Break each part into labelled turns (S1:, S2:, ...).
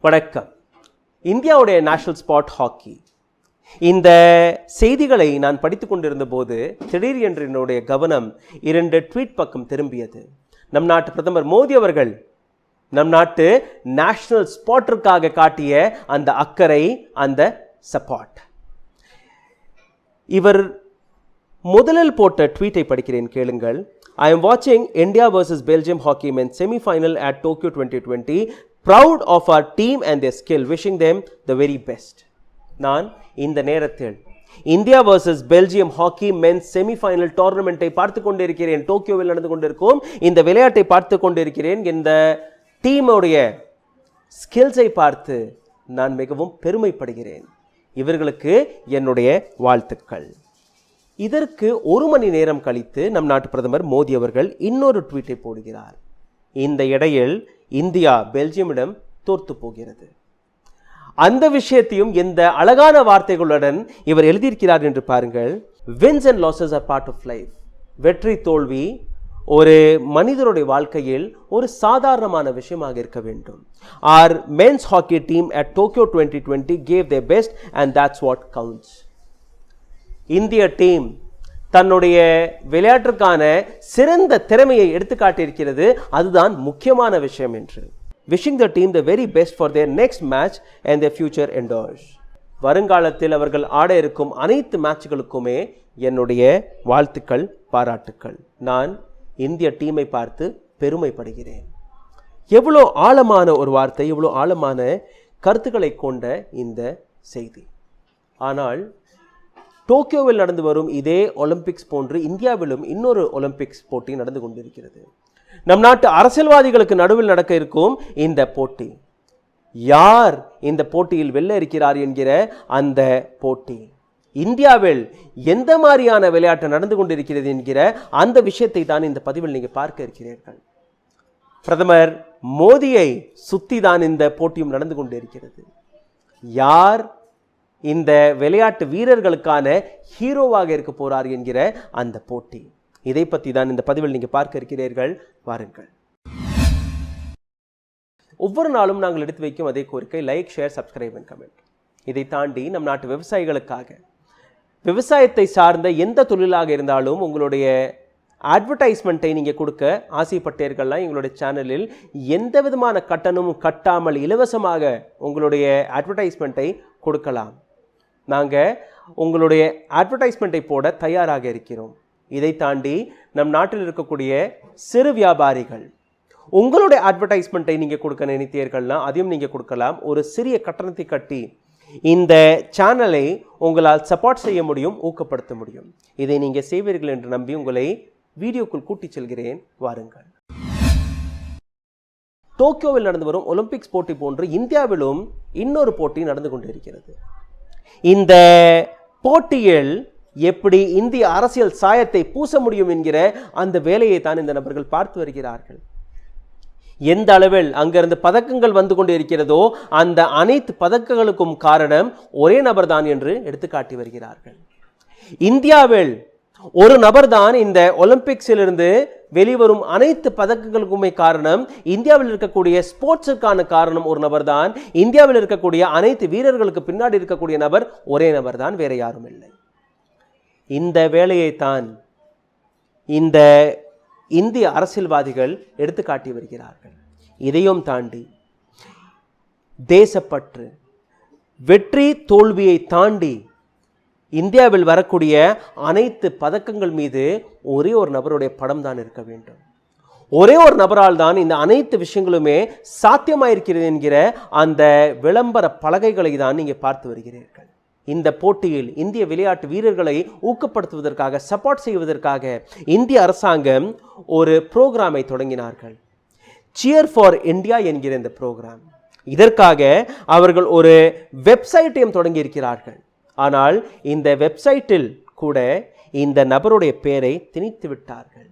S1: வணக்கம். இந்தியாவுடைய national sport hockey. இந்த செய்திகளை நான் படித்து கொண்டிருந்த போது திடீர் என்று என்னுடைய கவனம் 2 ட்வீட் பக்கம் திரும்பியது. நம் நாட்டு பிரதமர் மோடி அவர்கள் நம் நாட்டு நேஷனல் ஸ்போர்ட்டிற்காக காட்டிய அந்த அக்கறை, அந்த சப்போர்ட். இவர் முதலில் போட்ட ட்வீட்டை படிக்கிறேன், கேளுங்கள். I am watching India versus Belgium hockey men's semi-final at Tokyo 2020. Proud of our team and their skill. Wishing them the very best. நான் இந்த நேரத்தில் India versus Belgium hockey men's semifinal டோர்னமெண்ட்டை பார்த்து கொண்டிருக்கிறேன். டோக்கியோவில் நடந்து கொண்டிருக்கும் இந்த விளையாட்டை பார்த்து கொண்டிருக்கிறேன். இந்த டீமுடைய ஸ்கில்ஸை பார்த்து நான் மிகவும் பெருமைப்படுகிறேன். இவர்களுக்கு என்னுடைய வாழ்த்துக்கள். இதற்கு 1 மணி நேரம் கழித்து நம் நாட்டு பிரதமர் மோடி அவர்கள் இன்னொரு ட்வீட்டை போடுகிறார். இந்த இடையில் இந்தியா பெல்ஜியமிடம் தோற்று போகிறது. அந்த விஷயத்தையும் எந்த அழகான வார்த்தைகளுடன் இவர் எழுதியிருக்கிறார் என்று பாருங்கள். Wins and losses are part of life. வெற்றி தோல்வி ஒரு மனிதருடைய வாழ்க்கையில் ஒரு சாதாரணமான விஷயமாக இருக்க வேண்டும். Our men's hockey team at Tokyo 2020 gave their best and that's what counts. இந்திய டீம் தன்னுடைய விளையாட்டிற்கான சிறந்த திறமையை எடுத்துக்காட்டியிருக்கிறது. அதுதான் முக்கியமான விஷயம் என்று. Wishing the team the very best for their next match and their future endeavors. வருங்காலத்தில் அவர்கள் ஆட இருக்கும் அனைத்து மேட்ச்களுக்குமே என்னுடைய வாழ்த்துக்கள், பாராட்டுக்கள். நான் இந்திய டீமை பார்த்து பெருமைப்படுகிறேன். எவ்வளோ ஆழமான ஒரு வார்த்தை, எவ்வளோ ஆழமான கருத்துக்களை கொண்ட இந்த செய்தி. ஆனால் டோக்கியோவில் நடந்து வரும் இதே ஒலிம்பிக்ஸ் போன்று இந்தியாவிலும் இன்னொரு ஒலிம்பிக்ஸ் போட்டி நடந்து கொண்டிருக்கிறது. நம் நாட்டு அரசியல்வாதிகளுக்கு நடுவில் நடக்க இருக்கும் இந்த போட்டி. யார் இந்த போட்டியில் வெல்ல இருக்கிறார் என்கிற அந்த போட்டி. இந்தியாவில் எந்த மாதிரியான விளையாட்டு நடந்து கொண்டிருக்கிறது என்கிற அந்த விஷயத்தை தான் இந்த பதிவில் நீங்கள் பார்க்க இருக்கிறீர்கள். பிரதமர் மோடியை சுத்தி தான் இந்த போட்டியும் நடந்து கொண்டிருக்கிறது. யார் இந்த விளையாட்டு வீரர்களுக்கான ஹீரோவாக இருக்க போறார் என்கிற அந்த போட்டி. இதை பற்றி தான் இந்த பதிவில் நீங்கள் பார்க்க இருக்கிறீர்கள். வாருங்கள். ஒவ்வொரு நாளும் நாங்கள் எடுத்து வைக்கும் அதே கோரிக்கை, like, share, subscribe and comment. இதை தாண்டி நம் நாட்டு விவசாயிகளுக்காக, விவசாயத்தை சார்ந்த எந்த தொழிலாக இருந்தாலும் உங்களுடைய அட்வர்டைஸ்மெண்ட்டை நீங்கள் கொடுக்க ஆசைப்பட்டீர்கள்னா எங்களுடைய சேனலில் எந்த விதமான கட்டணமும் கட்டாமல் இலவசமாக உங்களுடைய அட்வர்டைஸ்மெண்ட்டை கொடுக்கலாம். நாங்கள் உங்களுடைய அட்வர்டைஸ்மெண்ட்டை போட தயாராக இருக்கிறோம். இதை தாண்டி நம் நாட்டில் இருக்கக்கூடிய சிறு வியாபாரிகள் உங்களுடைய அட்வர்டைஸ்மெண்ட்டை நீங்கள் கொடுக்க நினைத்தீர்கள்னா அதையும் நீங்கள் கொடுக்கலாம். ஒரு சிறிய கட்டணத்தை கட்டி இந்த சேனலை உங்களால் சப்போர்ட் செய்ய முடியும், ஊக்கப்படுத்த முடியும். இதை நீங்கள் செய்வீர்கள் என்று நம்பி உங்களை வீடியோக்குள் கூட்டிச் செல்கிறேன். வாருங்கள். டோக்கியோவில் நடந்து வரும் ஒலிம்பிக்ஸ் போட்டி போன்று இந்தியாவிலும் இன்னொரு போட்டி நடந்து கொண்டிருக்கிறது. இந்த போட்டியில் எப்படி இந்திய அரசியல் சாயத்தை பூச முடியும் என்கிற அந்த வேலையை தான் இந்த நபர்கள் பார்த்து வருகிறார்கள். எந்த அளவில் அங்கிருந்து பதக்கங்கள் வந்து கொண்டு இருக்கிறதோ அந்த அனைத்து பதக்கங்களுக்கும் காரணம் ஒரே நபர் தான் என்று எடுத்துக்காட்டி வருகிறார்கள். இந்தியாவில் ஒரு நபர் தான் இந்த ஒலிம்பிக்ஸிலிருந்து வெளிவரும் அனைத்து பதக்கங்களுக்குமே காரணம். இந்தியாவில் இருக்கக்கூடிய ஸ்போர்ட்ஸுக்கான காரணம் ஒரு நபர் தான். இந்தியாவில் இருக்கக்கூடிய அனைத்து வீரர்களுக்கு பின்னாடி இருக்கக்கூடிய நபர் ஒரே நபர் தான், வேற யாரும் இல்லை. இந்த வேலையை தான் இந்த இந்திய அரசியல்வாதிகள் எடுத்துக்காட்டி வருகிறார்கள். இதையும் தாண்டி தேசப்பற்று, வெற்றி தோல்வியை தாண்டி இந்தியாவில் வரக்கூடிய அனைத்து பதக்கங்கள் மீது ஒரே ஒரு நபருடைய படம் தான் இருக்க வேண்டும். ஒரே ஒரு நபரால் தான் இந்த அனைத்து விஷயங்களுமே சாத்தியமாயிருக்கிறது என்கிற அந்த விளம்பர பலகைகளை தான் நீங்கள் பார்த்து வருகிறீர்கள். இந்த போட்டியில் இந்திய விளையாட்டு வீரர்களை ஊக்கப்படுத்துவதற்காக, சப்போர்ட் செய்வதற்காக இந்திய அரசாங்கம் ஒரு புரோகிராமை தொடங்கினார்கள். சியர் ஃபார் இந்தியா என்கிற இந்த புரோகிராம். இதற்காக அவர்கள் ஒரு வெப்சைட்டையும் தொடங்கி இருக்கிறார்கள். ஆனால் இந்த வெப்சைட்டில் கூட இந்த நபருடைய பெயரை திணித்து விட்டார்கள்.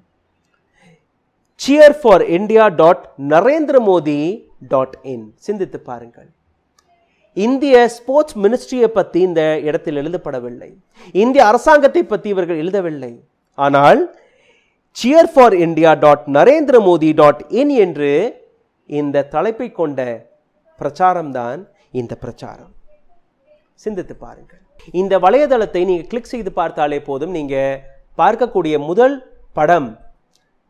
S1: cheerforindia.narendramodi.in. சிந்தித்து பாருங்கள். இந்திய ஸ்போர்ட்ஸ் மினிஸ்ட்ரியை பற்றி இந்த இடத்தில் எழுதப்படவில்லை. இந்திய அரசாங்கத்தை பற்றி இவர்கள் எழுதவில்லை. ஆனால் cheerforindia.narendramodi.in என்று இந்த தலைப்பை கொண்ட பிரச்சாரம்தான் இந்த பிரச்சாரம். சிந்தித்து பாருங்கள். இந்த வலைதளத்தை நீங்க கிளிக் செய்து பார்த்தாலே போதும், நீங்க பார்க்கக்கூடிய முதல் படம்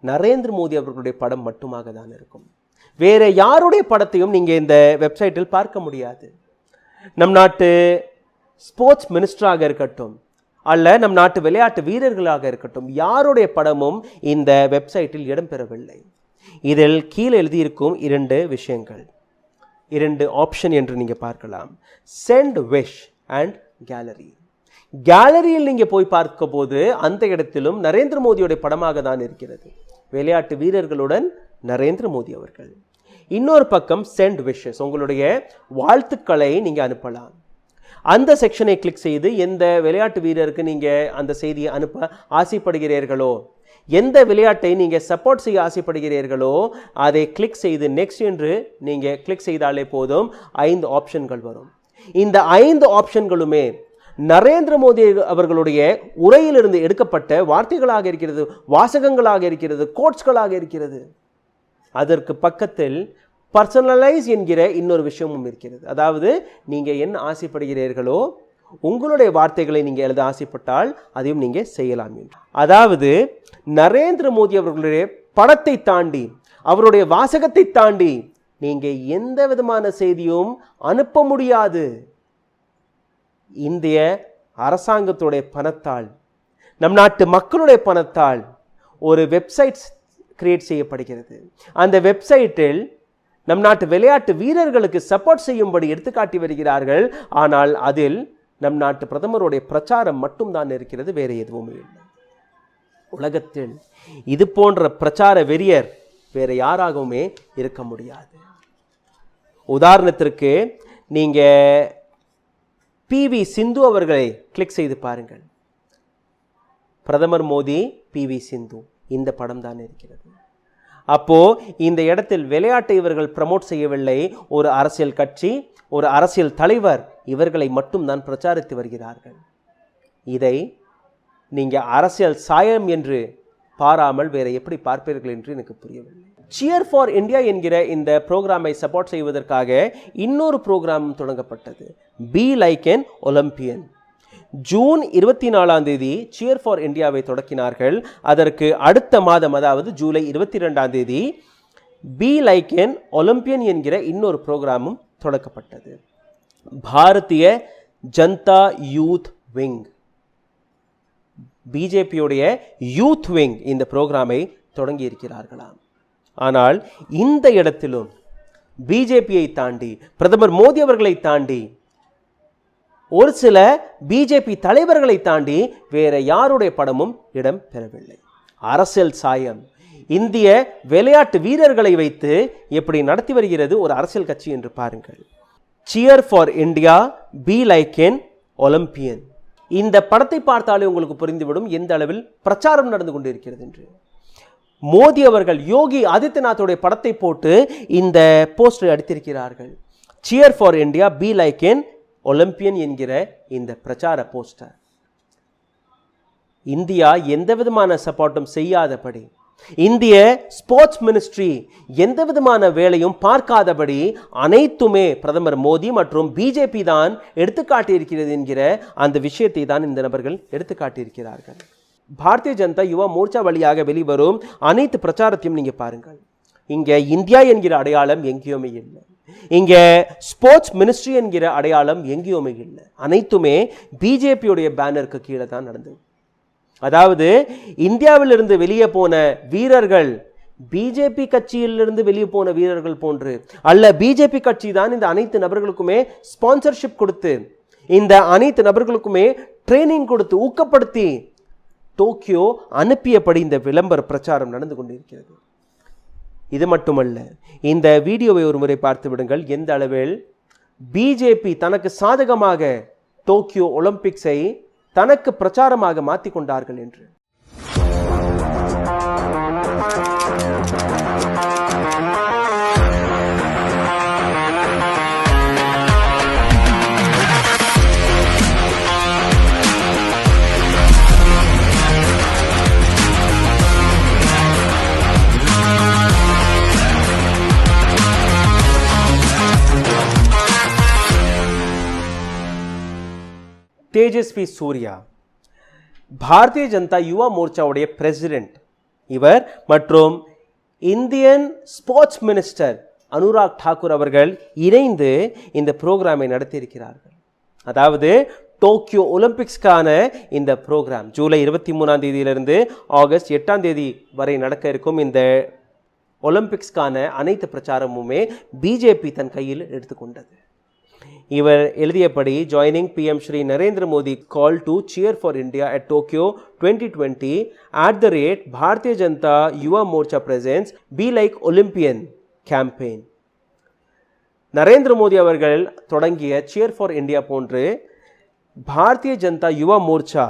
S1: நரேந்திர மோடி அவர்களுடைய படம் மட்டுமாக தான் இருக்கும். வேற யாருடைய படத்தையும் நீங்க இந்த வெப்சைட்டில் பார்க்க முடியாது. நம் நாட்டு ஸ்போர்ட்ஸ் மினிஸ்டராக இருக்கட்டும், அல்ல நம் நாட்டு விளையாட்டு வீரர்களாக இருக்கட்டும், யாருடைய படமும் இந்த வெப்சைட்டில் இடம்பெறவில்லை. இதில் கீழே எழுதியிருக்கும் 2 விஷயங்கள், 2 ஆப்ஷன் என்று நீங்க பார்க்கலாம். Send wish and gallery. கேலரியில் நீங்க போய் பார்க்க போது அந்த இடத்திலும் நரேந்திர மோடியோட படமாக தான் இருக்கிறது. விளையாட்டு வீரர்களுடன் நரேந்திர மோடி அவர்கள். இன்னொரு பக்கம் சென்ட் விஷஸ், உங்களுடைய வாழ்த்துக்களை நீங்க அனுப்பலாம். அந்த செக்ஷனை கிளிக் செய்து எந்த விளையாட்டு வீரருக்கு நீங்க அந்த செய்தியை அனுப்ப ஆசைப்படுகிறீர்களோ, எந்த விளையாட்டை நீங்க சப்போர்ட் செய்ய ஆசைப்படுகிறீர்களோ அதை கிளிக் செய்து நெக்ஸ்ட் என்று நீங்க கிளிக் செய்தாலே போதும் 5 ஆப்ஷன்கள் வரும். இந்த 5 ஆப்ஷன்களுமே நரேந்திர மோடி அவர்களுடைய உரையிலிருந்து எடுக்கப்பட்ட வார்த்தைகளாக இருக்கிறது, வாசகங்களாக இருக்கிறது, கோட்ஸ்களாக இருக்கிறது. அதற்கு பக்கத்தில் பர்சனலைஸ் என்கிற இன்னொரு விஷயமும் இருக்கிறது. அதாவது நீங்க என்ன ஆசைப்படுகிறீர்களோ உங்களுடைய வார்த்தைகளை நீங்க எழுத ஆசைப்பட்டால் அதையும் நீங்க செய்யலாம். அதாவது நரேந்திர மோடி அவர்களுடைய படத்தை தாண்டி, அவருடைய வாசகத்தை தாண்டி நீங்க எந்த விதமான செய்தியும் அனுப்ப முடியாது. இந்திய அரசாங்கத்துடைய பணத்தால், நம் நாட்டு மக்களுடைய பணத்தால் ஒரு வெப்சைட் கிரியேட் செய்யப்படுகிறது. அந்த வெப்சைட்டில் நம் நாட்டு விளையாட்டு வீரர்களுக்கு சப்போர்ட் செய்யும்படி எடுத்துக்காட்டி வருகிறார்கள். ஆனால் அதில் நம் நாட்டு பிரதமருடைய பிரச்சாரம் மட்டும்தான் இருக்கிறது, வேற எதுவுமே இல்லை. உலகத்தில் இது போன்ற பிரச்சார வெறியர் வேற யாராகவுமே இருக்க முடியாது. உதாரணத்திற்கு நீங்க PV சிந்து அவர்களை கிளிக் செய்து பாருங்கள். பிரதமர் மோடி, PV சிந்து, இந்த படம் தான் இருக்கிறது. அப்போ இந்த இடத்தில் விளையாட்டை இவர்கள் ப்ரமோட் செய்யவில்லை, ஒரு அரசியல் கட்சி, ஒரு அரசியல் தலைவர் இவர்களை மட்டும் தான் பிரச்சாரித்து வருகிறார்கள். இதை நீங்க அரசியல் சாயம் என்று பாராமல் வேற எப்படி பார்ப்பீர்கள் என்று எனக்கு புரியவில்லை. சியர் ஃபார் இந்தியா என்கிற இந்த ப்ரோக்ராமை சப்போர்ட் செய்வதற்காக இன்னொரு ப்ரோக்ராம் தொடங்கப்பட்டது, be like an Olympian. June 24ஆம் தேதி சியர் ஃபார் இந்தியாவை தொடக்கினார்கள். அதற்கு அடுத்த மாதம், அதாவது ஜூலை 22ஆம் தேதி பி லைக் என் ஒலிம்பியன் என்கிற இன்னொரு ப்ரோக்ராமும் தொடக்கப்பட்டது. பாரதிய ஜனதா யூத் விங், பிஜேபியுடைய யூத் விங் இந்த ப்ரோக்ராமை தொடங்கி இருக்கிறார்களாம். ஆனால் இந்த இடத்திலும் பிஜேபியை தாண்டி, பிரதமர் மோடி அவர்களை தாண்டி, ஒரு சில பிஜேபி தலைவர்களை தாண்டி வேற யாருடைய படமும் இடம் பெறவில்லை. அரசியல் சாயம் இந்திய விளையாட்டு வீரர்களை வைத்து எப்படி நடத்தி வருகிறது ஒரு அரசியல் கட்சி என்று பாருங்கள். Shear for India, be like an Olympian. இந்த படத்தை பார்த்தாலே உங்களுக்கு புரிந்துவிடும் எந்த அளவில் பிரச்சாரம் நடந்து கொண்டிருக்கிறது என்று. மோடி அவர்கள் யோகி ஆதித்யநாத்தோடைய படத்தை போட்டு இந்த போஸ்டரை அடித்திருக்கிறார்கள். Cheer for India, be like an Olympian என்கிற இந்த பிரச்சார போஸ்டர். இந்தியா எந்த விதமான சப்போர்ட்டும் செய்யாதபடி, இந்திய ஸ்போர்ட்ஸ் மினிஸ்ட்ரி எந்த விதமான வேலையும் பார்க்காதபடி அனைத்துமே பிரதமர் மோடி மற்றும் பிஜேபி தான் எடுத்துக்காட்டியிருக்கிறது என்கிற அந்த விஷயத்தை தான் இந்த நபர்கள் எடுத்துக்காட்டியிருக்கிறார்கள். பாரதிய ஜனதா யுவா மோர்ச்சா வழியாக வெளிவரும் அனைத்து பிரச்சாரத்தையும் நீங்க பாருங்கள். இங்க இந்தியா என்கிற அடையாளம் எங்கேயுமே இல்லை, இங்க ஸ்போர்ட்ஸ் மினிஸ்ட்ரி என்கிற அடையாளம் எங்கேயுமே இல்லை. அனைத்துமே பிஜேபியுடைய பேனருக்கு கீழே தான் நடந்தது. அதாவது இந்தியாவிலிருந்து வெளியே போன வீரர்கள் பிஜேபி கட்சியிலிருந்து வெளியே போன வீரர்கள் போன்று அல்ல, பிஜேபி கட்சி தான் இந்த அனைத்து நபர்களுக்குமே ஸ்பான்சர்ஷிப் கொடுத்து, இந்த அனைத்து நபர்களுக்குமே ட்ரைனிங் கொடுத்து, ஊக்கப்படுத்தி டோக்கியோ அனுப்பியபடி இந்த விளம்பர பிரச்சாரம் நடந்து கொண்டிருக்கிறது. இது மட்டுமல்ல, இந்த வீடியோவை ஒரு முறை பார்த்து விடுங்கள், எந்த அளவில் பிஜேபி தனக்கு சாதகமாக டோக்கியோ ஒலிம்பிக்ஸை தனக்கு பிரச்சாரமாக மாற்றிக் கொண்டார்கள் என்று. தேஜஸ்வி சூர்யா பாரதிய ஜனதா யுவா மோர்ச்சாவுடைய பிரசிடென்ட் இவர் மற்றும் Indian sports minister Anurag Thakur அவர்கள் இணைந்து இந்த ப்ரோக்ராமை நடத்தியிருக்கிறார்கள். அதாவது டோக்கியோ ஒலிம்பிக்ஸ்க்கான இந்த ப்ரோக்ராம் ஜூலை 23ஆம் தேதியிலிருந்து ஆகஸ்ட் 8ஆம் தேதி வரை நடக்க இருக்கும். இந்த ஒலிம்பிக்ஸ்க்கான அனைத்து பிரச்சாரமுமே பிஜேபி தன் கையில் எடுத்துக்கொண்டது. இவர் எழுதியபடி joining PM Shri Narendra Modi call to cheer for India at Tokyo 2020 @ Bharatiya Janata Yuva Morcha presents Be Like Olympian campaign. Narendra Modi அவர்கள் தொடங்கிய சியர் ஃபார் இந்தியா போன்று பாரதிய ஜனதா யுவா மோர்ச்சா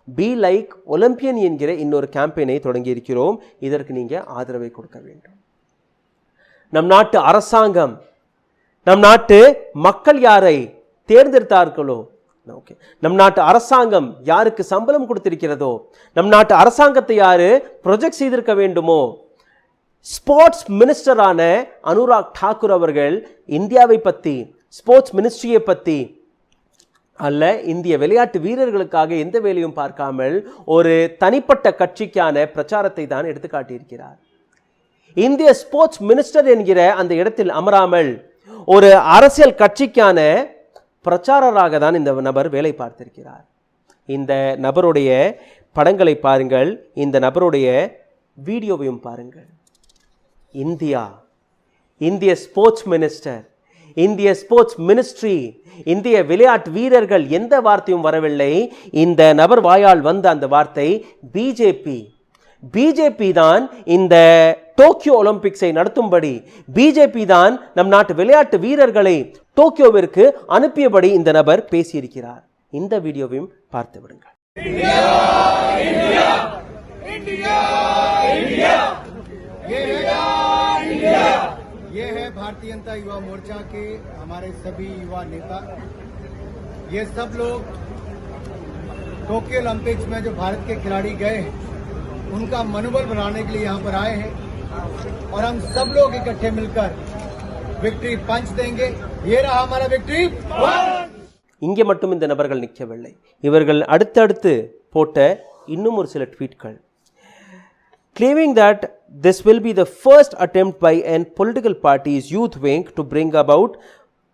S1: பி லைக் ஒலிம்பியன் என்கிற இன்னொரு கேம்பெயினை தொடங்கி இருக்கிறோம். இதற்கு நீங்க ஆதரவை கொடுக்க வேண்டும். நம் நாட்டு அரசாங்கம், நம் நாட்டு மக்கள் யாரை தேர்ந்தெடுத்தார்களோ, நம் நாட்டு அரசாங்கம் யாருக்கு சம்பளம் கொடுத்திருக்கிறதோ, நம் நாட்டு அரசாங்கத்தை யாரு ப்ரொஜெக்ட் செய்திருக்க வேண்டுமோ, ஸ்போர்ட்ஸ் மினிஸ்டரான அனுராக் தாக்கூர் அவர்கள் இந்தியாவை பற்றி, ஸ்போர்ட்ஸ் மினிஸ்ட்ரியை பற்றி அல்ல, இந்திய விளையாட்டு வீரர்களுக்காக எந்த வேலையும் பார்க்காமல் ஒரு தனிப்பட்ட கட்சிக்கான பிரச்சாரத்தை தான் எடுத்து காட்டியிருக்கிறார். இந்திய ஸ்போர்ட்ஸ் மினிஸ்டர் என்கிற அந்த இடத்தில் அமராமல் ஒரு அரசியல் கட்சிக்கான பிரச்சாரராக தான் இந்த நபர் வேலை பார்த்திருக்கிறார். இந்த நபருடைய படங்களை பாருங்கள், இந்த நபருடைய வீடியோவையும் பாருங்கள். இந்திய ஸ்போர்ட்ஸ் மினிஸ்டர், இந்திய ஸ்போர்ட்ஸ் மினிஸ்ட்ரி, இந்திய விளையாட்டு வீரர்கள் எந்த வார்த்தையும் வரவில்லை. இந்த நபர் வாயால் வந்த அந்த வார்த்தை பிஜேபி தான் இந்த டோக்கியோ ஒலிம்பிக்ஸை நடத்தும்படி, பிஜேபி தான் நம் நாட்டு விளையாட்டு வீரர்களை டோக்கியோவிற்கு அனுப்பியபடி இந்த நபர் பேசியிருக்கிறார். இந்த வீடியோவையும் பார்த்து விடுங்கள்.
S2: ये है भारतीय जनता युवा मोर्चा के हमारे सभी युवा नेता। ये सब लोग टोक्यो ओलंपिक्स में जो भारत के खिलाड़ी गए हैं उनका मनोबल बढ़ाने के लिए यहाँ पर आए हैं और हम सब लोग इकट्ठे मिलकर विक्ट्री पंच देंगे. ये रहा हमारा विक्ट्री पंच.
S1: இங்கே மட்டும் இந்த நபர்கள் நிற்கவில்லை. இவர்கள் அடுத்தடுத்து போட்ட இன்னும் ஒரு சில ட்வீட்கள், claiming that this will be the first attempt by a political party's youth wing to bring about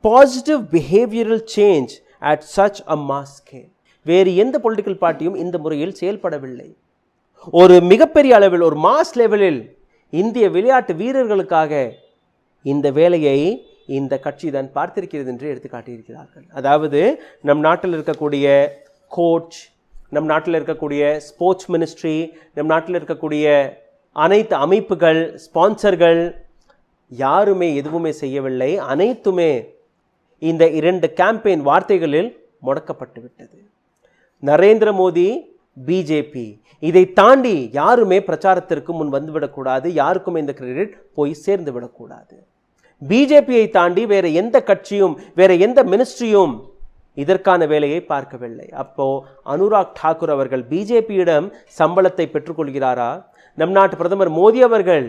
S1: positive behavioral change at such a mass scale. வேறு எந்த பொலிட்டிக்கல் பார்ட்டியும் இந்த முறையில் செயல்படவில்லை. ஒரு மிகப்பெரிய அளவில், ஒரு மாஸ் லெவலில் இந்திய விளையாட்டு வீரர்களுக்காக இந்த வேலையை இந்த கட்சி தான் பார்த்திருக்கிறது என்று எடுத்து காட்டியிருக்கிறார்கள். அதாவது நம் நாட்டில் இருக்கக்கூடிய கோச், நம் நாட்டில் இருக்கக்கூடிய ஸ்போர்ட்ஸ் மினிஸ்ட்ரி, நம் நாட்டில் இருக்கக்கூடிய அனைத்து அமைப்புகள், ஸ்பான்சர்கள் யாருமே எதுவுமே செய்யவில்லை. அனைத்துமே இந்த 2 கேம்பெயின் வார்த்தைகளில் முடக்கப்பட்டு விட்டது. நரேந்திர மோடி, பிஜேபி, இதை தாண்டி யாருமே பிரச்சாரத்திற்கு முன் வந்துவிடக்கூடாது. யாருக்குமே இந்த கிரெடிட் போய் சேர்ந்து விடக்கூடாது. பிஜேபியை தாண்டி வேற எந்த கட்சியும், வேற எந்த மினிஸ்ட்ரியும் இதற்கான வேலையை பார்க்கவில்லை. அப்போ அனுராக் தாக்கூர் அவர்கள் பிஜேபியிடம் சம்பளத்தை பெற்றுக்கொள்கிறாரா? நம் நாட்டு பிரதமர் மோடி அவர்கள்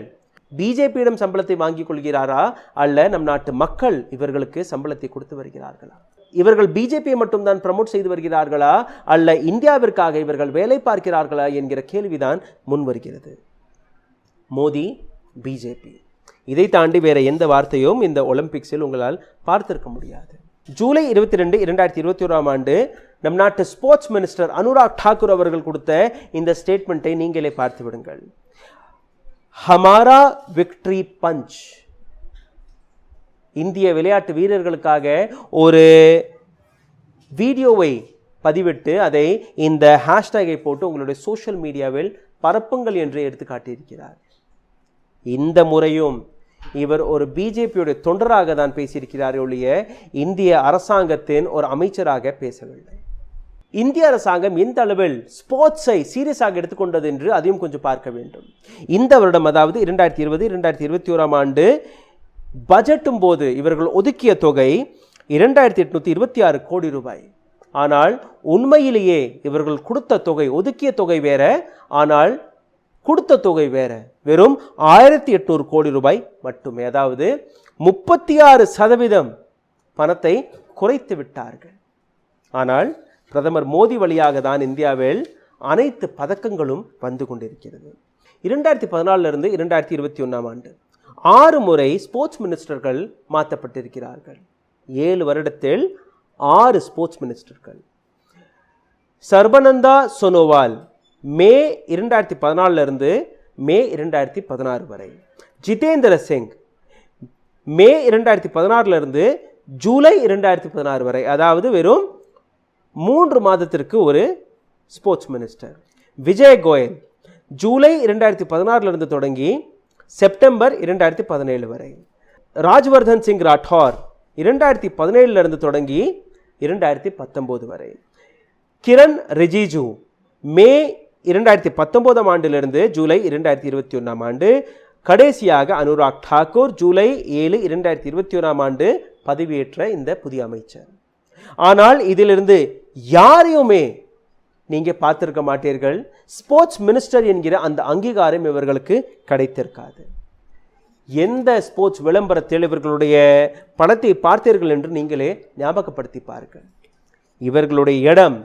S1: பிஜேபியிடம் சம்பளத்தை வாங்கிக் கொள்கிறாரா? அல்ல நம் நாட்டு மக்கள் இவர்களுக்கு சம்பளத்தை கொடுத்து வருகிறார்களா? இவர்கள் பிஜேபியை மட்டும்தான் ப்ரமோட் செய்து வருகிறார்களா? அல்ல இந்தியாவிற்காக இவர்கள் வேலை பார்க்கிறார்களா என்கிற கேள்விதான் முன் வருகிறது. மோடி, பிஜேபி, இதை தாண்டி வேற எந்த வார்த்தையும் இந்த ஒலிம்பிக்ஸில் உங்களால் பார்த்திருக்க முடியாது. ஜூலை 22, 2021 நம் நாட்டு ஸ்போர்ட்ஸ் மினிஸ்டர் அனுராக் தாக்கூர் அவர்கள் கொடுத்த இந்த ஸ்டேட்மெண்ட்டை நீங்களே பார்த்து விடுங்கள். ஹமாரா விக்ட்ரி பஞ்ச், இந்திய விளையாட்டு வீரர்களுக்காக ஒரு வீடியோவை பதிவிட்டு அதை இந்த ஹேஷ்டேகை போட்டு உங்களுடைய சோஷியல் மீடியாவில் பரப்புங்கள் என்று எடுத்து காட்டியிருக்கிறார். இந்த முறையும் இவர் ஒரு பிஜேபியுடைய தொண்டராக தான் பேசியிருக்கிறார் ஒழிய இந்திய அரசாங்கத்தின் ஒரு அமைச்சராக பேசவில்லை. இந்திய அரசாங்கம் எந்த அளவில் ஸ்போர்ட்ஸை சீரியஸாக எடுத்துக்கொண்டது என்று அதையும் கொஞ்சம் பார்க்க வேண்டும். இந்த வருடம், அதாவது 2020, 2021 பட்ஜெட்டும் போது இவர்கள் ஒதுக்கிய தொகை 2826 கோடி ரூபாய். ஆனால் உண்மையிலேயே இவர்கள் கொடுத்த தொகை, ஒதுக்கிய தொகை வேற, ஆனால் கொடுத்த தொகை வேற. வெறும் 1800 கோடி ரூபாய் மட்டுமே. அதாவது 36% பணத்தை குறைத்து விட்டார்கள். ஆனால் பிரதமர் மோடி வழியாக தான் இந்தியாவில் அனைத்து பதக்கங்களும் வந்து கொண்டிருக்கிறது. 2014 இருந்து 2021 ஆண்டு 6 முறை ஸ்போர்ட்ஸ் மினிஸ்டர்கள் மாற்றப்பட்டிருக்கிறார்கள். 7 வருடத்தில் 6 ஸ்போர்ட்ஸ் மினிஸ்டர்கள். சர்பானந்தா சோனோவால் மே 2014 இருந்து மே 2016 வரை. ஜிதேந்திர சிங் மே 2016 இருந்து ஜூலை 2016 வரை, அதாவது வெறும் 3 மாதத்திற்கு ஒரு ஸ்போர்ட்ஸ் மினிஸ்டர். விஜய் கோயல் ஜூலை 2016 இருந்து தொடங்கி செப்டம்பர் 2017 வரை. ராஜ்வர்தன் சிங் ராठौर 2017 இருந்து தொடங்கி 2019 வரை. கிரண் ரிஜிஜு மே 2019 ஆண்டிலிருந்து ஜூலை 2021 ஆண்டு. கடைசியாக அனுராக் தாக்கூர் ஜூலை 7, 2021 ஆண்டு பதவியேற்ற இந்த புதிய அமைச்சர். ஆனால் இதிலிருந்து யாரையுமே நீங்க பார்த்திருக்க மாட்டீர்கள். ஸ்போர்ட்ஸ் மினிஸ்டர் என்கிற அந்த அங்கீகாரம் இவர்களுக்கு கிடைத்திருக்காது. எந்த ஸ்போர்ட்ஸ் விளம்பரத்தில் இவர்களுடைய படத்தை பார்த்தீர்கள் என்று நீங்களே ஞாபகப்படுத்தி பாருங்கள். இவர்களுடைய இடம்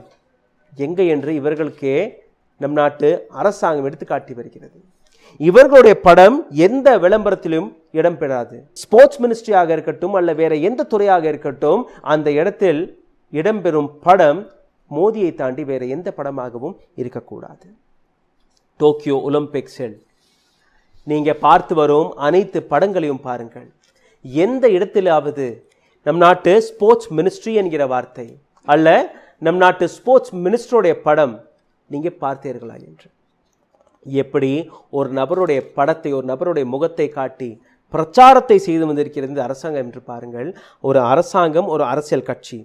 S1: எங்கே என்று இவர்களுக்கே நம் நாட்டு அரசாங்கம் எடுத்துக்காட்டி வருகிறது. இவர்களுடைய படம் எந்த விளம்பரத்திலும் இடம்பெறாது. ஸ்போர்ட்ஸ் மினிஸ்ட்ரியாக இருக்கட்டும் அல்ல வேற எந்த துறையாக இருக்கட்டும், அந்த இடத்தில் இடம்பெறும் படம் மோடியை தாண்டி வேற எந்த படமாகவும் இருக்கக்கூடாது. டோக்கியோ ஒலிம்பிக்ஸில் நீங்க பார்த்து வரும் அனைத்து படங்களையும் பாருங்கள். எந்த இடத்திலாவது நம் நாட்டு ஸ்போர்ட்ஸ் மினிஸ்ட்ரி என்கிற வார்த்தை அல்ல நம் நாட்டு ஸ்போர்ட்ஸ் மினிஸ்டருடைய படம் நீங்க பார்த்தீர்களா என்று. எப்படி ஒரு நபருடைய படத்தை, ஒரு நபருடைய முகத்தை காட்டி பிரச்சாரத்தை செய்து வந்திருக்கிறது இந்த அரசாங்கம் என்று பாருங்கள். ஒரு அரசாங்கம், ஒரு அரசியல் கட்சி,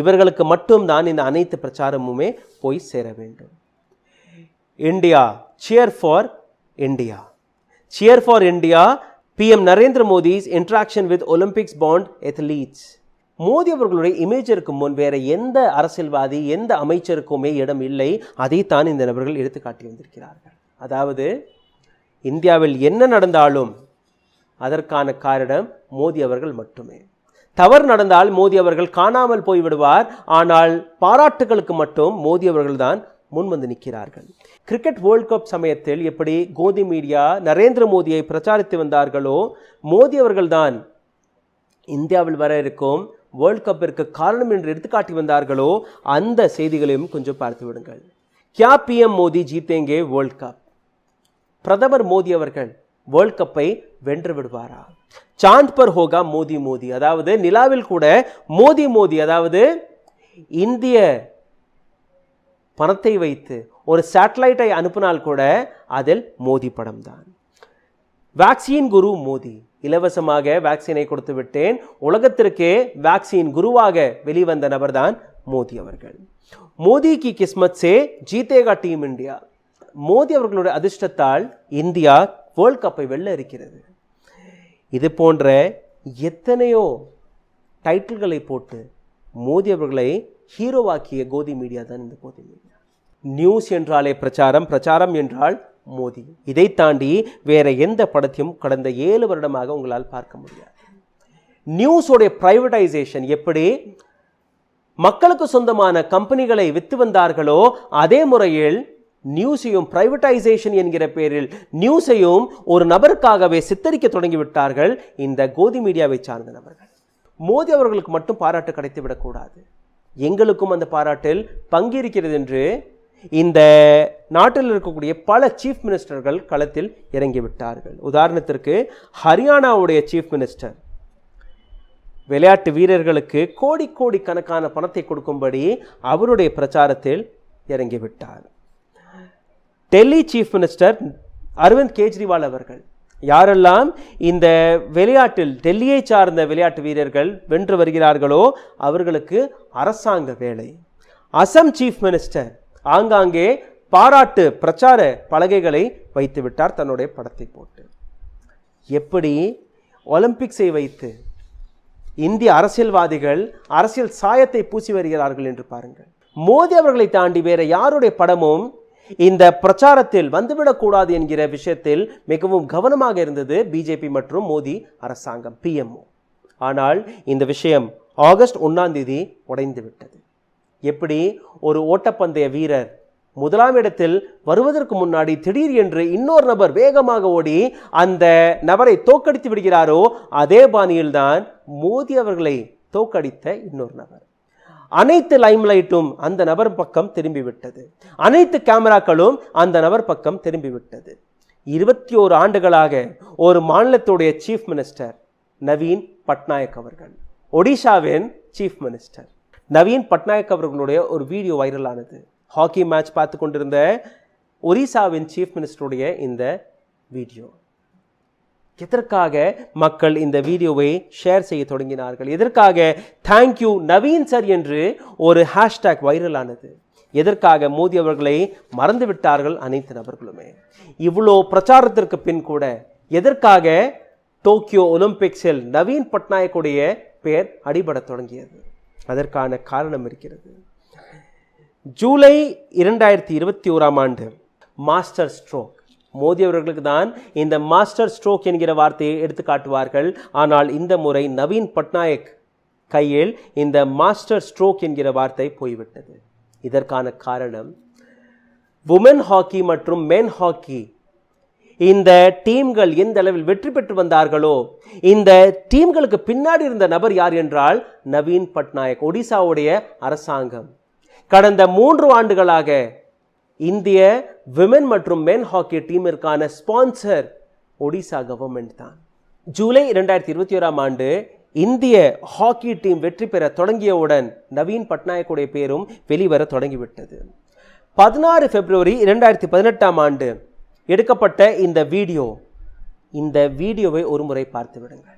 S1: இவர்களுக்கு மட்டும்தான் இந்த அனைத்து பிரச்சாரமுமே போய் சேர வேண்டும். India, cheer for India. Cheer for India. PM Narendra Modi's interaction with Olympics bound athletes. Modi அவர்களுடைய இமேஜருக்கு முன் வேற எந்த அரசியல்வாதி, எந்த அமைச்சருக்குமே இடம் இல்லை. அதைத்தான் இந்த நபர்கள் எடுத்து காட்டி வந்திருக்கிறார்கள். அதாவது இந்தியாவில் என்ன நடந்தாலும் அதற்கான காரணம் மோடி அவர்கள் மட்டுமே. தவறு நடந்தால் மோடி அவர்கள் காணாமல் போய்விடுவார். ஆனால் பாராட்டுகளுக்கு மட்டும் மோடி அவர்கள் தான் முன் வந்து நிற்கிறார்கள். கிரிக்கெட் வேர்ல்ட் கப் சமயத்தில் எப்படி கோதி மீடியா நரேந்திர மோடியை பிரச்சாரித்து வந்தார்களோ, மோடி அவர்கள் தான் இந்தியாவில் வர இருக்கும் வேர்ல்ட் கப்பிற்கு காரணம் என்று எடுத்துக்காட்டி வந்தார்களோ, அந்த செய்திகளையும் கொஞ்சம் பார்த்து விடுங்கள். கியா பிஎம் மோடி ஜீத்தேங்கே வேர்ல்ட் கப்? பிரதமர் மோடி அவர்கள் வேர்ல்ட் கப்பை வென்று விடுவாரா? சாந்த் பர் ஹோகா மோடி மோடி, அதாவது நிலாவில் கூட மோடி மோடி, அதாவது இந்திய பணத்தை வைத்து ஒரு சேட்டலைட்டை அனுப்பினால் கூட அதில் மோடி படம் தான். வேக்சின் குரு மோடி, இலவசமாக வேக்சினை கொடுத்து விட்டேன், உலகத்திற்கே வேக்சின் குருவாக வெளிவந்த நபர் தான் மோடி அவர்கள். மோடி கி கிஸ்மத் சே ஜீத்தேகா டீம் இந்தியா. மோடி அவர்களுடைய அதிர்ஷ்டத்தால் இந்தியா வேர்ல்ட் கப்பை வெல்ல இருக்கிறது. இது போன்ற எத்தனையோ டைட்டில்களை போட்டு மோடி அவர்களை ஹீரோவாக்கிய கோதி மீடியா தான் இந்த கோதி மீடியா. நியூஸ் என்றாலே பிரச்சாரம், பிரச்சாரம் என்றால் மோடி. இதை தாண்டி வேற எந்த படத்தையும் கடந்த 7 வருடமாக உங்களால் பார்க்க முடியாது. நியூஸோடைய பிரைவேடைசேஷன் எப்படி மக்களுக்கு சொந்தமான கம்பெனிகளை வித்து வந்தார்களோ, அதே முறையில் நியூஸையும் பிரைவேடைசேஷன் என்கிற பேரில் நியூஸையும் ஒரு நபருக்காகவே சித்தரிக்க தொடங்கிவிட்டார்கள் இந்த கோதி மீடியாவை சார்ந்த நபர்கள். மோடி அவர்களுக்கு மட்டும் பாராட்டு கிடைத்து விடக்கூடாது, எங்களுக்கும் அந்த பாராட்டில் பங்கிருக்கிறது என்று இந்த நாட்டில் இருக்கக்கூடிய பல சீஃப் மினிஸ்டர்கள் களத்தில் இறங்கிவிட்டார்கள். உதாரணத்திற்கு ஹரியானாவுடைய சீஃப் மினிஸ்டர் விளையாட்டு வீரர்களுக்கு கோடி கோடி கணக்கான பணத்தை கொடுக்கும்படி அவருடைய பிரச்சாரத்தில் இறங்கிவிட்டார். டெல்லி சீஃப் மினிஸ்டர் அரவிந்த் கெஜ்ரிவால் அவர்கள் யாரெல்லாம் இந்த விளையாட்டில் டெல்லியை சார்ந்த விளையாட்டு வீரர்கள் வென்று வருகிறார்களோ அவர்களுக்கு அரசாங்க வேலை. அசாம் சீஃப் மினிஸ்டர் ஆங்காங்கே பாராட்டு பிரச்சார பலகைகளை வைத்து விட்டார் தன்னுடைய படத்தை போட்டு. எப்படி ஒலிம்பிக்ஸை வைத்து இந்திய அரசியல்வாதிகள் அரசியல் சாயத்தை பூசி வருகிறார்கள் என்று பாருங்கள். மோடி அவர்களை தாண்டி வேற யாருடைய படமும் இந்த பிரச்சாரத்தில் வந்துவிடக்கூடாது என்கிற விஷயத்தில் மிகவும் கவனமாக இருந்தது பிஜேபி மற்றும் மோடி அரசாங்கம், பிஎம்ஓ. ஆனால் இந்த விஷயம் ஆகஸ்ட் 1 உடைந்து விட்டது. எப்படி ஒரு ஓட்டப்பந்தய வீரர் முதலாம் இடத்தில் வருவதற்கு முன்னாடி திடீர் என்று இன்னொரு நபர் வேகமாக ஓடி அந்த நபரை தோற்கடித்து விடுகிறாரோ அதே பாணியில்தான் மோடி அவர்களை தோற்கடித்த இன்னொரு நபர். அனைத்து லைம்லைட்டும் அந்த நபர் பக்கம் திரும்பிவிட்டது. அனைத்து கேமராக்களும் அந்த நபர் பக்கம் திரும்பிவிட்டது. 21 ஆண்டுகளாக ஒரு மாநிலத்துடைய சீஃப் மினிஸ்டர் நவீன் பட்நாயக் அவர்கள், ஒடிஷாவின் சீஃப் மினிஸ்டர் நவீன் பட்நாயக் அவர்களுடைய ஒரு வீடியோ வைரலானது. ஹாக்கி மேட்ச் பார்த்து கொண்டிருந்த ஒரிசாவின் சீஃப் மினிஸ்டருடைய இந்த வீடியோ. எதற்காக மக்கள் இந்த வீடியோவை ஷேர் செய்ய தொடங்கினார்கள்? எதற்காக தேங்க்யூ நவீன் சார் என்று ஒரு ஹேஷ்டேக் வைரலானது? எதற்காக மோடி அவர்களை மறந்து விட்டார்கள் அனைத்து நபர்களுமே? இவ்வளோ பிரச்சாரத்திற்கு பின் கூட எதற்காக டோக்கியோ ஒலிம்பிக்ஸில் நவீன் பட்நாயக்குடைய பெயர் அடிபட தொடங்கியது? அதற்கான காரணம் இருக்கிறது. ஜூலை 2021 ஆண்டு மாஸ்டர் ஸ்ட்ரோக். மோடி அவர்களுக்கு தான் இந்த மாஸ்டர் ஸ்ட்ரோக் என்கிற வார்த்தையை எடுத்து காட்டுவார்கள். ஆனால் இந்த முறை நவீன் பட்நாயக் கையில் இந்த மாஸ்டர் ஸ்ட்ரோக் என்கிற வார்த்தை போய்விட்டது. இதற்கான காரணம் வுமென் ஹாக்கி மற்றும் மென் ஹாக்கி இந்த டீம்கள் எந்த அளவில் வெற்றி பெற்று வந்தார்களோ இந்த டீம்களுக்கு பின்னாடி இருந்த நபர் யார் என்றால் நவீன் பட்நாயக், ஒடிசாவுடைய அரசாங்கம். கடந்த 3 ஆண்டுகளாக இந்திய விமென் மற்றும் மென் ஹாக்கி டீமிற்கான ஸ்பான்சர் ஒடிசா கவர்மெண்ட் தான். ஜூலை 2021 ஆண்டு இந்திய ஹாக்கி டீம் வெற்றி பெற தொடங்கியவுடன் நவீன் பட்நாயக்குடைய பேரும் வெளிவர தொடங்கிவிட்டது. 16 பிப்ரவரி 2018 ஆண்டு எடுக்கப்பட்ட இந்த வீடியோவை ஒரு முறை பார்த்து விடுங்கள்.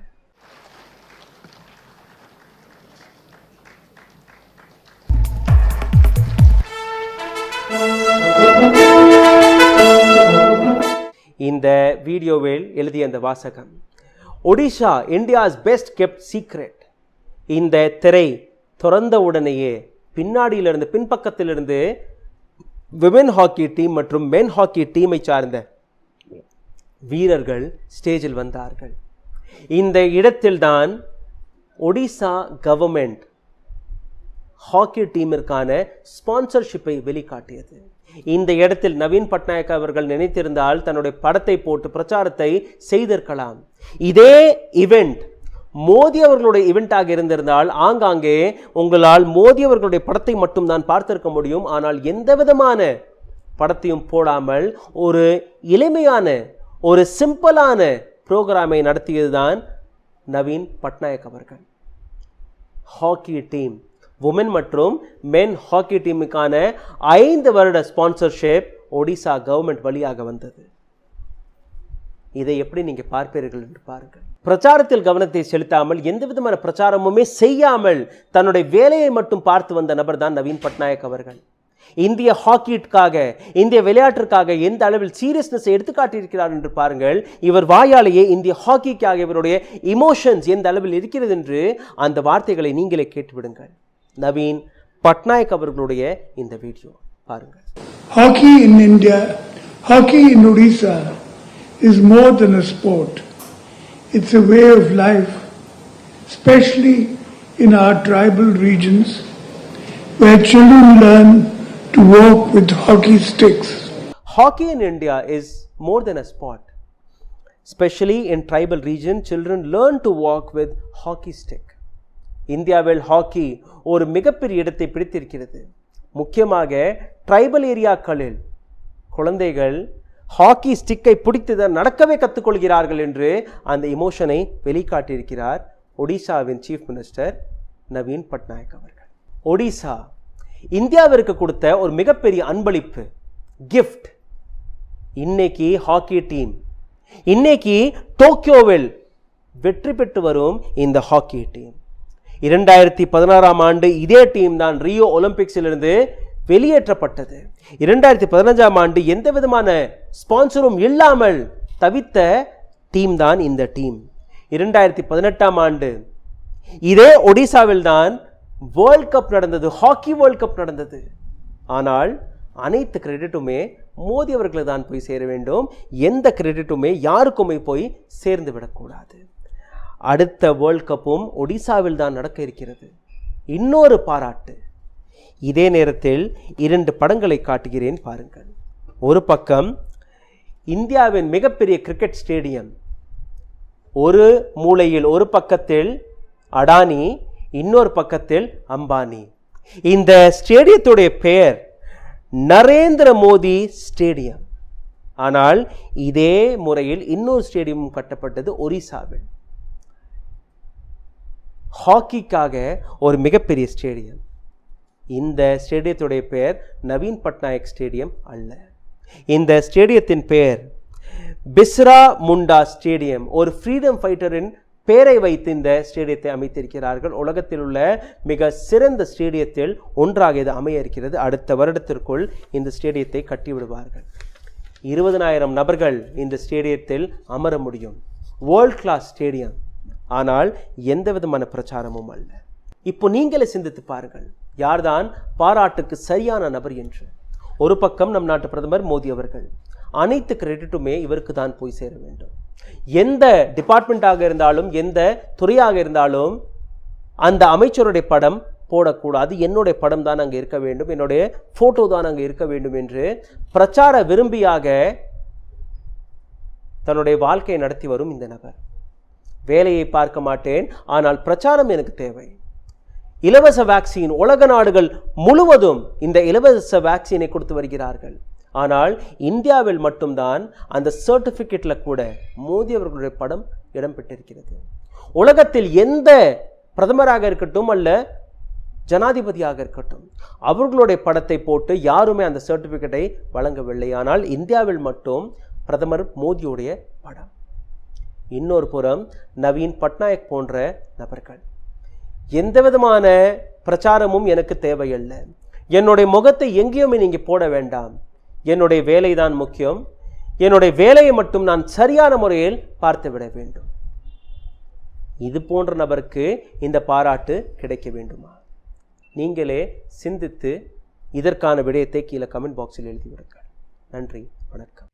S1: இந்த வீடியோவில் எழுதிய அந்த வாசகம், Odisha India's best kept secret. இந்த திரை திறந்த உடனேயே பின்னாடியிலிருந்து பின்பக்கத்திலிருந்து விமென் ஹாக்கி டீம் மற்றும் மென் ஹாக்கி டீமை சார்ந்த வீரர்கள் ஸ்டேஜில் வந்தார்கள். இந்த இடத்தில்தான் ஒடிசா கவர்மெண்ட் ஹாக்கி டீமிற்கான ஸ்பான்சர்ஷிப்பை வெளிக்காட்டியது. இந்த இடத்தில் நவீன் பட்நாயக் அவர்கள் நினைத்திருந்தால் தன்னுடைய படத்தை போட்டு பிரச்சாரத்தை செய்திருக்கலாம். இதே இவெண்ட் மோடி அவர்களுடைய இவெண்டாக இருந்திருந்தால் ஆங்காங்கே உங்களால் மோடி அவர்களுடைய படத்தை மட்டும் தான் பார்த்திருக்க முடியும். ஆனால் எந்த விதமான படத்தையும் போடாமல் ஒரு எளிமையான ஒரு சிம்பிளான புரோகிராமை நடத்தியதுதான் நவீன் பட்நாயக் அவர்கள். ஹாக்கி டீம் வுமென் மற்றும் மென் ஹாக்கி டீமுக்கான 5 வருட ஸ்பான்சர்ஷிப் ஒடிசா கவர்மெண்ட் வழியாக வந்தது. இதை எப்படி நீங்க பார்ப்பீர்கள் என்று பாருங்கள். பிரச்சாரத்தில் கவனத்தை செலுத்தாமல் எந்த விதமான பிரச்சாரமுமே செய்யாமல் தன்னுடைய வேலையை மட்டும் பார்த்து வந்த நபர் தான் நவீன் பட்நாயக் அவர்கள். இந்திய ஹாக்கிக்காக இந்திய விளையாட்டிற்காக எந்த அளவில் சீரியஸ்னஸ் எடுத்துக்காட்டியிருக்கிறார் என்று பாருங்கள். இவர் வாயாலேயே இந்திய ஹாக்கிக்காக இவருடைய இமோஷன்ஸ் எந்த அளவில் இருக்கிறது என்று அந்த வார்த்தைகளை நீங்களே கேட்டுவிடுங்கள். நவீன் பட்நாயக் அவர்களுடைய இந்த வீடியோ பாருங்கள்.
S3: Hockey in India, hockey in Odisha is more than a sport. It's a way of life, especially in our tribal regions where children learn to walk with hockey sticks.
S1: Hockey in India is more than a sport. Especially in tribal region, children learn to walk with hockey stick. இந்தியாவில் hockey ஒரு மிகப்பெரிய இடத்தை பிடித்திருக்கிறது. முக்கியமாக tribal ஏரியாக்களில் குழந்தைகள் hockey ஸ்டிக்கை பிடித்து நடக்கவே கற்றுக்கொள்கிறார்கள் என்று அந்த இமோஷனை வெளிக்காட்டியிருக்கிறார் ஒடிசாவின் சீஃப் மினிஸ்டர் நவீன் பட்நாயக் அவர்கள். ஒடிசா இந்தியாவிற்கு கொடுத்த ஒரு மிகப்பெரிய அன்பளிப்பு, கிஃப்ட். இன்னைக்கு ஹாக்கி டீம் இன்னைக்கு டோக்கியோவில் வெற்றி பெற்று வரும் இந்த ஹாக்கி டீம் 2016 ஆண்டு இதே டீம் தான் ரியோ ஒலிம்பிக்ஸிலிருந்து வெளியேற்றப்பட்டது. 2015 ஆண்டு எந்த விதமான ஸ்பான்சரும் இல்லாமல் தவித்த டீம் தான் இந்த டீம். 2018 ஆண்டு இதே ஒடிசாவில் தான் வேர்ல்ட் கப் நடந்தது, ஹாக்கி வேர்ல்ட் கப் நடந்தது. ஆனால் அனைத்து கிரெடிட்டுமே மோடி அவர்களுக்கு தான் போய் சேர வேண்டும். எந்த கிரெடிட்டுமே யாருக்குமே போய் சேர்ந்து விடக்கூடாது. அடுத்த வேர்ல்ட் கப்பும் ஒடிசாவில் தான் நடக்க இருக்கிறது. இன்னொரு பாராட்டு, இதே நேரத்தில் 2 படங்களை காட்டுகிறேன் பாருங்கள். ஒரு பக்கம் இந்தியாவின் மிகப்பெரிய கிரிக்கெட் ஸ்டேடியம், ஒரு மூலையில் ஒரு பக்கத்தில் அடானி, இன்னொரு பக்கத்தில் அம்பானி. இந்த ஸ்டேடியத்துடைய பெயர் நரேந்திர மோடி ஸ்டேடியம். ஆனால் இதே முறையில் இன்னொரு ஸ்டேடியம் கட்டப்பட்டது ஒரிசாவில், ஹாக்கிக்காக ஒரு மிகப்பெரிய ஸ்டேடியம். இந்த ஸ்டேடியத்துடைய பெயர் நவீன் பட்நாயக் ஸ்டேடியம் அல்ல. இந்த ஸ்டேடியத்தின் பெயர் பிஸ்ரா முண்டா ஸ்டேடியம். ஒரு ஃப்ரீடம் ஃபைட்டரின் பெயரை வைத்து இந்த ஸ்டேடியத்தை அமைத்திருக்கிறார்கள். உலகத்தில் உள்ள மிக சிறந்த ஸ்டேடியத்தில் ஒன்றாக இது அமைய இருக்கிறது. அடுத்த வருடத்திற்குள் இந்த ஸ்டேடியத்தை கட்டிவிடுவார்கள். 20,000 நபர்கள் இந்த ஸ்டேடியத்தில் அமர முடியும். World class stadium. ஆனால் எந்த விதமான பிரச்சாரமும் அல்ல. இப்போ நீங்களே சிந்தித்து பாருங்கள், யார்தான் பாராட்டுக்கு சரியான நபர் என்று. ஒரு பக்கம் நம் நாட்டு பிரதமர் மோடி அவர்கள். அனைத்து கிரெடிட்டுமே இவருக்கு தான் போய் சேர வேண்டும். எந்த டிபார்ட்மெண்ட்டாக இருந்தாலும், எந்த துறையாக இருந்தாலும் அந்த அமைச்சருடைய படம் போடக்கூடாது, என்னுடைய படம் தான் அங்கே இருக்க வேண்டும், என்னுடைய போட்டோ தான் அங்கே இருக்க வேண்டும் என்று பிரச்சார விரும்பியாக தன்னுடைய வாழ்க்கையை நடத்தி வரும் இந்த நபர். வேலையை பார்க்க மாட்டேன், ஆனால் பிரச்சாரம் எனக்கு தேவை. இலவச வேக்சின் உலக நாடுகள் முழுவதும் இந்த இலவச வேக்சினை கொடுத்து வருகிறார்கள். ஆனால் இந்தியாவில் மட்டும்தான் அந்த சர்டிபிகேட்ல கூட மோடி அவர்களுடைய படம் இடம்பெற்றிருக்கிறது. உலகத்தில் எந்த பிரதமராக இருக்கட்டும் அல்ல ஜனாதிபதியாக இருக்கட்டும், அவர்களுடைய படத்தை போட்டு யாருமே அந்த சர்டிபிகேட்டை வழங்கவில்லை. ஆனால் இந்தியாவில் மட்டும் பிரதமர் மோடியுடைய படம். இன்னொரு புறம் நவீன் பட்நாயக் போன்ற நபர்கள். எந்த விதமான பிரச்சாரமும் எனக்கு தேவையில்லை, என்னுடைய முகத்தை எங்கேயுமே நீங்க போட வேண்டாம், என்னுடைய வேலை தான் முக்கியம், என்னுடைய வேலையை மட்டும் நான் சரியான முறையில் பார்த்து விட வேண்டும். இது போன்ற நபருக்கு இந்த பாராட்டு கிடைக்க வேண்டுமா? நீங்களே சிந்தித்து இதற்கான விடயத்தை கீழே கமெண்ட் பாக்ஸில் எழுதிவிடுங்கள். நன்றி, வணக்கம்.